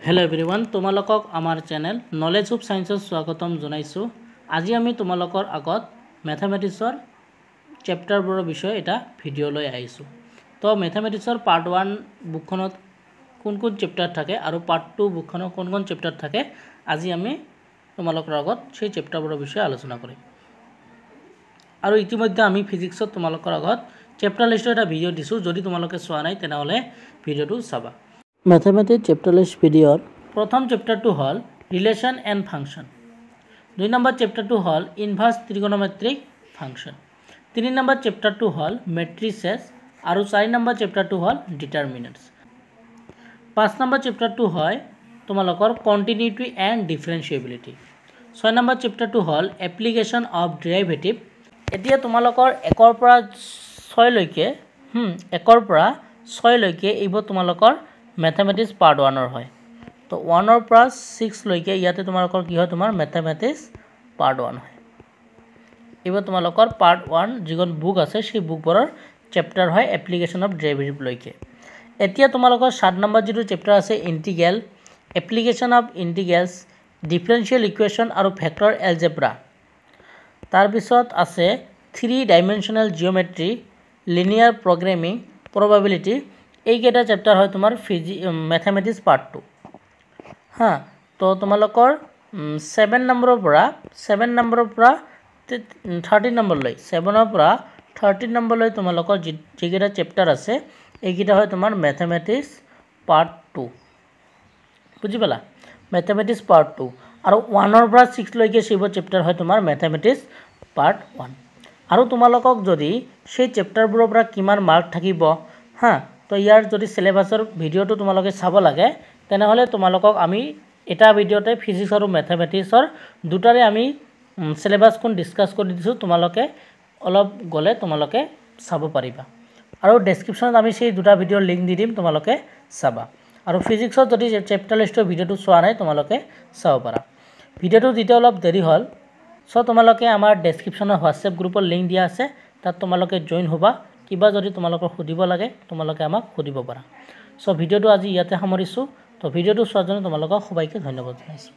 Hello everyone তোমালোকক আমাৰ channel knowledge of সায়েন্সৰ স্বাগতম জনাইছো। আজি আমি তোমালোকৰ আগত ম্যাথমেটিক্সৰ চেপ্টাৰবোৰৰ বিষয়ে এটা ভিডিও লৈ আহিছো। তো ম্যাথমেটিক্সৰ পাৰ্ট 1 বুকখনত কোন কোন চেপ্টাৰ থাকে আৰু পাৰ্ট 2 বুকখনত কোন কোন চেপ্টাৰ থাকে আজি আমি তোমালোকৰ আগত সেই চেপ্টাৰবোৰৰ বিষয়ে আলোচনা কৰিম। আৰু ইতিমধ্যে আমি ফিজিক্সত তোমালোকৰ আগত চেপ্টাৰ লিষ্টৰ এটা ভিডিও দিছো। যদি তোমালোকে চোৱা নাই তেনেহলে ভিডিওটো চাবা। Mathematics chapter list video प्रथम चैप्टर टू हल relation and function. 2 number chapter टू हल inverse trigonometric function. 3 number chapter टू हल मैट्रिसेस और 4 नंबर चैप्टर टू हल डिटरमिनेंट्स। 5 नंबर चैप्टर टू है तुम्हारा continuity and differentiability. 6 number chapter टू हल एप्लिकेशन ऑफ डेरिवेटिव। एतिया तुम्हारा 1 পৰা 6 লৈকে 1 পৰা 6 লৈকে এইবোৰ তোমালোকৰ मैथमेटिक्स पार्ट 1 है। तो 1 পৰা 6 লৈকে ইয়াতে তোমালোকৰ কি হয় তোমাৰ मैथमेटिक्स पार्ट 1 है। এইবোৰ তোমালোকৰ पार्ट 1 যিখন বুক আছে সেই বুকবোৰৰ চেপ্টাৰ হয় এপ্লিকেশন অফ ডেৰিভেটিভ লৈকে। এতিয়া তোমালোকৰ 7 নম্বৰ যিটো চেপ্টাৰ আছে integral, application of integrals, differential equation আৰু ভেক্টৰ এলজেব্ৰা। তাৰ পিছত আছে 3 dimensional geometry, linear programming, probability. এইকেইটা চেপ্টাৰ হয় তোমাৰ मैथमेटिक्स पार्ट 2। हाँ, तो तुम्हारा 7 नम्बৰৰ পৰা 30 নম্বৰ লৈ 7 পৰা 30 নম্বৰ লৈ তোমালোকৰ যিকেইটা চেপ্টাৰ আছে এইকেইটা হয় তোমাৰ मैथमेटिक्स पार्ट 2। বুজি পালা? मैथमेटिक्स पार्ट 2 আৰু 1 পৰা 6 লৈকে সেইবোৰ চেপ্টাৰ হয় তোমাৰ मैथमेटिक्स पार्ट 1। আৰু তোমালোকক যদি সেই চেপ্টাৰবোৰৰ পৰা কিমান মাৰ্ক থাকিব হা, तो यार যদি সিলেবাসৰ ভিডিওটো তোমালোকে চাব লাগে তেনেহলে তোমালোকক আমি এটা ভিডিওতে ফিজিক্স আৰু ম্যাথমেটিক্সৰ দুটাৰে আমি সিলেবাসখন ডিসকাস কৰি দিছো। তোমালোকে অলপ গলে তোমালোকে চাব পাৰিবা আৰু ডেসক্ৰিপচনত আমি সেই দুটা ভিডিওৰ লিংক দি দিম, তোমালোকে চাবা। আৰু ফিজিক্সৰ যদি চেপ্টাৰ লিষ্টৰ ভিডিওটো চোৱা নাই তোমালোকে চাব পাৰা। ভিডিওটো দিতে অলপ দেৰি হল, সো তোমালোকে আমাৰ ডেসক্ৰিপচনৰ হোৱাটসঅ্যাপ গ্ৰুপৰ লিংক দিয়া আছে, তাত তোমালোকে জয়েন হ'বা। কিবা যদি তোমালোকৰ খুদিব লাগে তোমালোকে আমাক খুদিব পাৰা। সো ভিডিওটো আজি ইয়াতে সামৰিছো। তো ভিডিওটো চোৱাৰ জন্য তোমালোকক সবাইকে ধন্যবাদ জনাইছো।